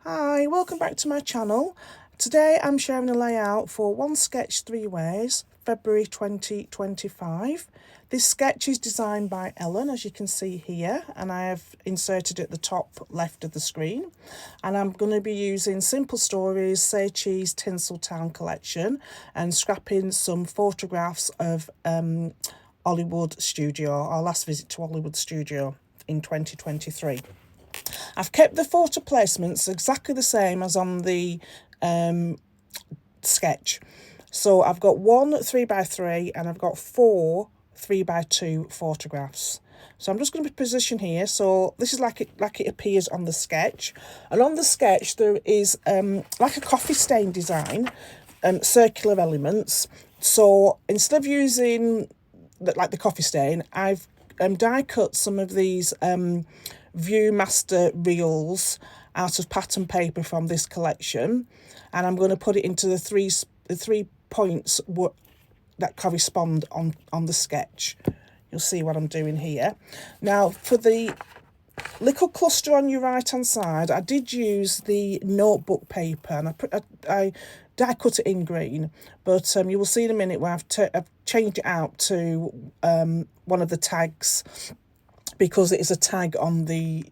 Hi, welcome back to my channel. Today I'm sharing a layout for One Sketch Three Ways, February 2025. This sketch is designed by Helen, as you can see here, and I have inserted it at the top left of the screen. And I'm going to be using Simple Stories, Say Cheese, Tinseltown Collection, and scrapping some photographs of Hollywood Studio, our last visit to Hollywood Studio in 2023. I've kept the photo placements exactly the same as on the sketch. So I've got one 3x3 and I've got four 3x2 photographs. So I'm just going to be positioned here. So this is like it appears on the sketch. And on the sketch there is like a coffee stain design, circular elements. So instead of using like the coffee stain, I've die cut some of these Viewmaster reels out of pattern paper from this collection, and I'm going to put it into the three points that correspond on the sketch. You'll see what I'm doing here. Now for the little cluster on your right hand side, I did use the notebook paper, and I die cut it in green, but you will see in a minute where I've changed it out to one of the tags, because it is a tag on the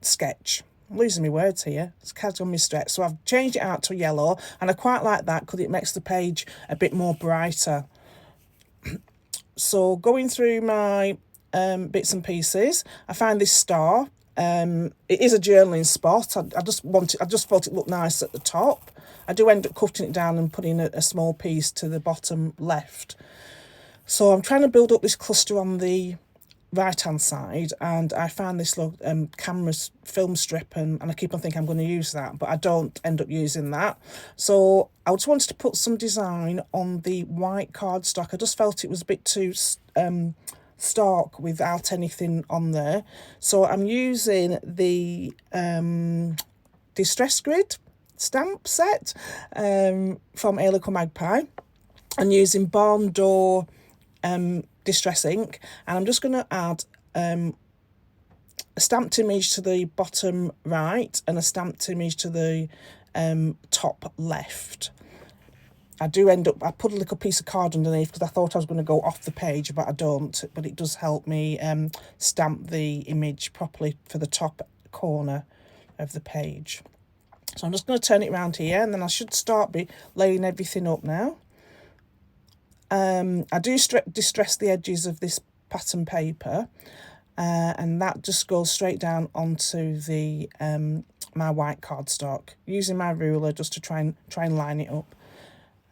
sketch. I'm losing my words here. It's tagged on my stretch. So I've changed it out to yellow, and I quite like that because it makes the page a bit more brighter. So going through my bits and pieces, I found this star. It is a journaling spot. I just thought it looked nice at the top. I do end up cutting it down and putting a small piece to the bottom left. So I'm trying to build up this cluster on the right hand side, and I found this little camera film strip, and I keep on thinking I'm going to use that, but I don't end up using that. So I just wanted to put some design on the white cardstock. I just felt it was a bit too stark without anything on there. So I'm using the Distress Grid stamp set from Little Magpie, and using Barn Door distress ink, and I'm just going to add a stamped image to the bottom right and a stamped image to the top left. I put a little piece of card underneath because I thought I was going to go off the page, but I don't. But it does help me stamp the image properly for the top corner of the page. So I'm just going to turn it around here, and then I should start laying everything up now. I do distress the edges of this pattern paper, and that just goes straight down onto the my white cardstock, using my ruler just to try and line it up.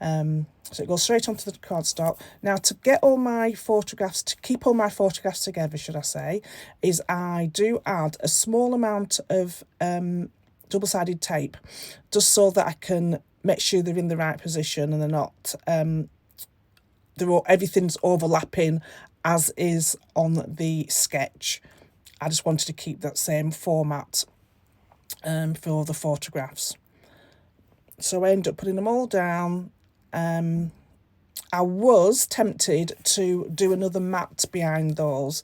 So it goes straight onto the cardstock. Now to keep all my photographs together, should I say, is I do add a small amount of double-sided tape, just so that I can make sure they're in the right position and they're not everything's overlapping as is on the sketch. I just wanted to keep that same format for the photographs. So I end up putting them all down. I was tempted to do another mat behind those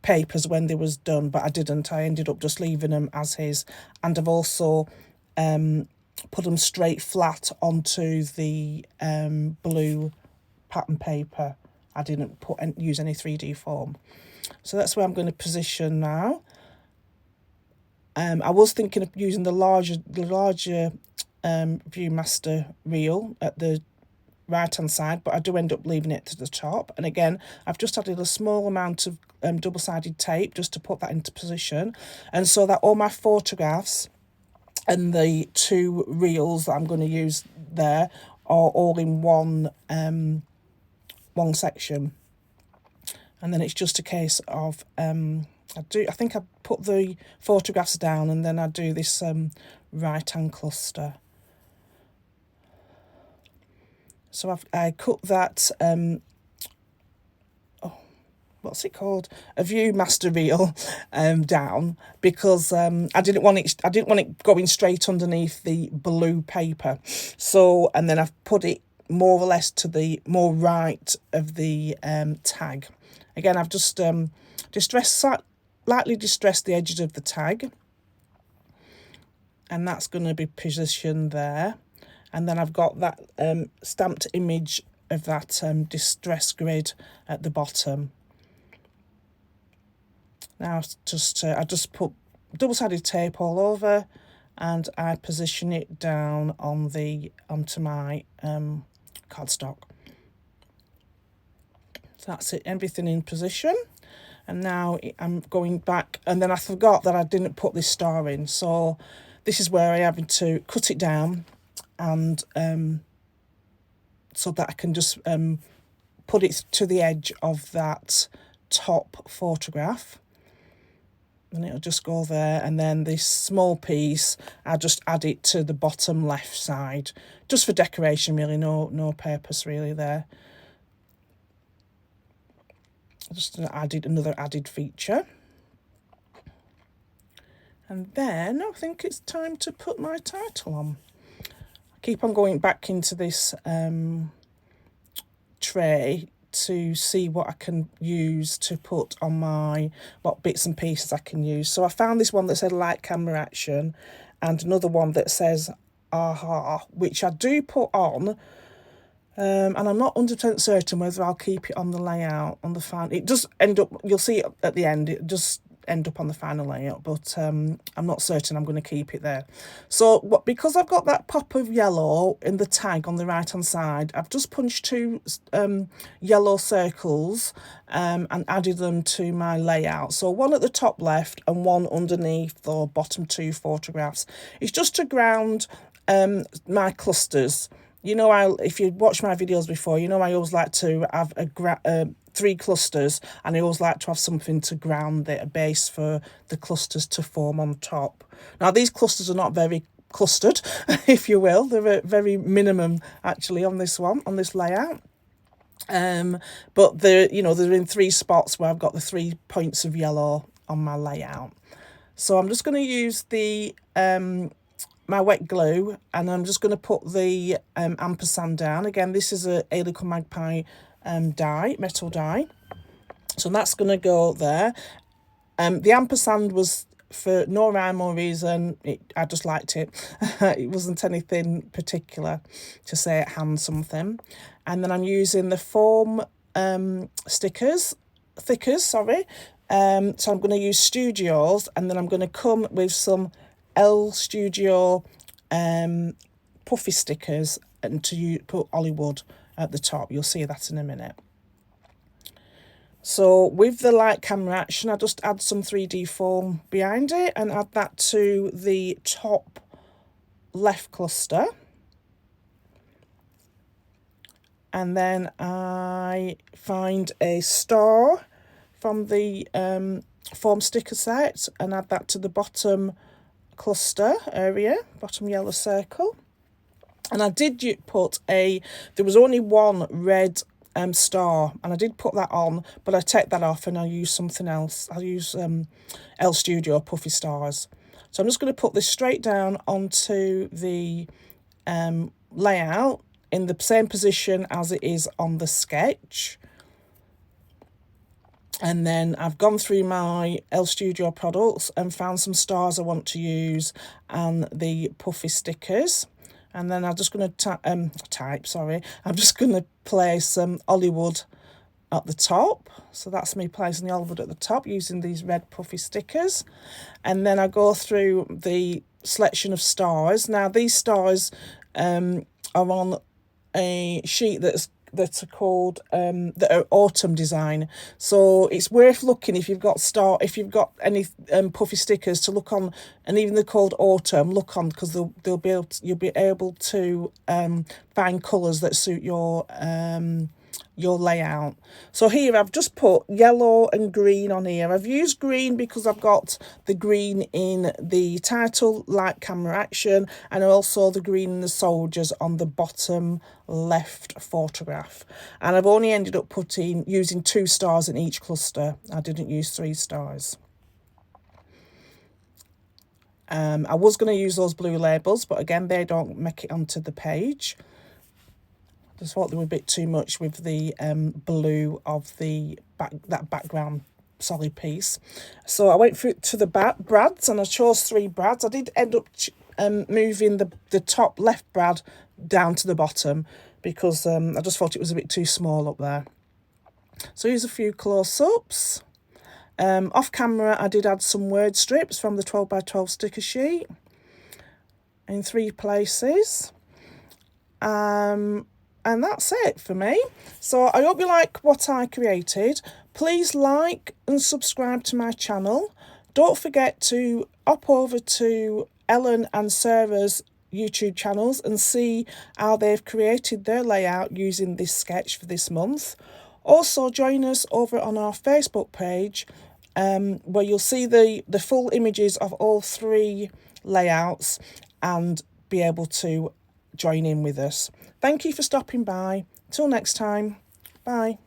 papers when they was done, but I didn't. I ended up just leaving them as is, and I've also put them straight flat onto the blue pattern paper. I didn't use any 3D form. So that's where I'm going to position now. I was thinking of using the larger Viewmaster reel at the right hand side, but I do end up leaving it to the top. And again, I've just added a small amount of double-sided tape just to put that into position, and so that all my photographs and the two reels that I'm going to use there are all in one section. And then it's just a case of I think I put the photographs down, and then I do this right hand cluster. So I cut that what's it called, a Viewmaster reel down, because I didn't want it going straight underneath the blue paper. So, and then I've put it more or less to the more right of the tag. Again, I've just distressed lightly distress the edges of the tag, and that's going to be positioned there. And then I've got that stamped image of that distress grid at the bottom. Now I just put double-sided tape all over, and I position it down on onto my cardstock. So that's it, everything in position. And now I'm going back, and then I forgot that I didn't put this star in, so this is where I'm having to cut it down, and so that I can just put it to the edge of that top photograph, and it'll just go there. And then this small piece, I just add it to the bottom left side, just for decoration really, no purpose really there. Just another added feature. And then I think it's time to put my title on. I keep on going back into this tray to see what I can use to put on what bits and pieces I can use. So I found this one that said light camera action, and another one that says aha, which I do put on. And I'm not 100% certain whether I'll keep it on the layout, on the final. It does end up, you'll see it at the end, it just end up on the final layout, but I'm not certain I'm going to keep it there. So because I've got that pop of yellow in the tag on the right hand side, I've just punched two yellow circles and added them to my layout. So one at the top left and one underneath the bottom two photographs. It's just to ground my clusters. You know, if you watch my videos before, you know I always like to have three clusters, and I always like to have something to ground a base for the clusters to form on top. Now, these clusters are not very clustered, if you will. They're very minimum, actually, on this layout. But they're in three spots where I've got the 3 points of yellow on my layout. So I'm just going to use the my wet glue, and I'm just going to put the ampersand down. Again, this is a Little Magpie metal die. So that's going to go there. The ampersand was for no rhyme or reason. I just liked it. It wasn't anything particular to say at hand something. And then I'm using the foam thickers. So I'm going to use Studios, and then I'm going to come with some L Studio puffy stickers, and to put Hollywood at the top. You'll see that in a minute. So with the light camera action, I just add some 3D foam behind it and add that to the top left cluster. And then I find a star from the foam sticker set and add that to the bottom cluster area, bottom yellow circle. And I did put there was only one red star, and I did put that on, but I take that off and I use something else. I'll use L Studio puffy stars. So I'm just going to put this straight down onto the layout in the same position as it is on the sketch. And then I've gone through my L Studio products and found some stars I want to use and the puffy stickers. And then I'm just going to I'm just going to place some Hollywood at the top. So that's me placing the Hollywood at the top using these red puffy stickers. And then I go through the selection of stars. Now these stars are on a sheet that are called that are autumn design. So it's worth looking if you've got any puffy stickers to look on, and even they're called autumn, look on, because you'll be able to find colours that suit your layout. So here I've just put yellow and green on here. I've used green because I've got the green in the title, light camera action, and also the green in the soldiers on the bottom left photograph. And I've only ended up using 2 stars in each cluster. I didn't use 3 stars. I was going to use those blue labels, but again, they don't make it onto the page. Just thought they were a bit too much with the blue of that background solid piece. So I went through to the brads, and I chose 3 brads. I did end up moving the top left brad down to the bottom because I just thought it was a bit too small up there. So here's a few close-ups. Off camera, I did add some word strips from the 12x12 sticker sheet in 3 places. And that's it for me. So I hope you like what I created. Please like and subscribe to my channel. Don't forget to hop over to Helen and Sarah's YouTube channels and see how they've created their layout using this sketch for this month. Also join us over on our Facebook page where you'll see the full images of all 3 layouts and be able to join in with us. Thank you for stopping by. Till next time. Bye.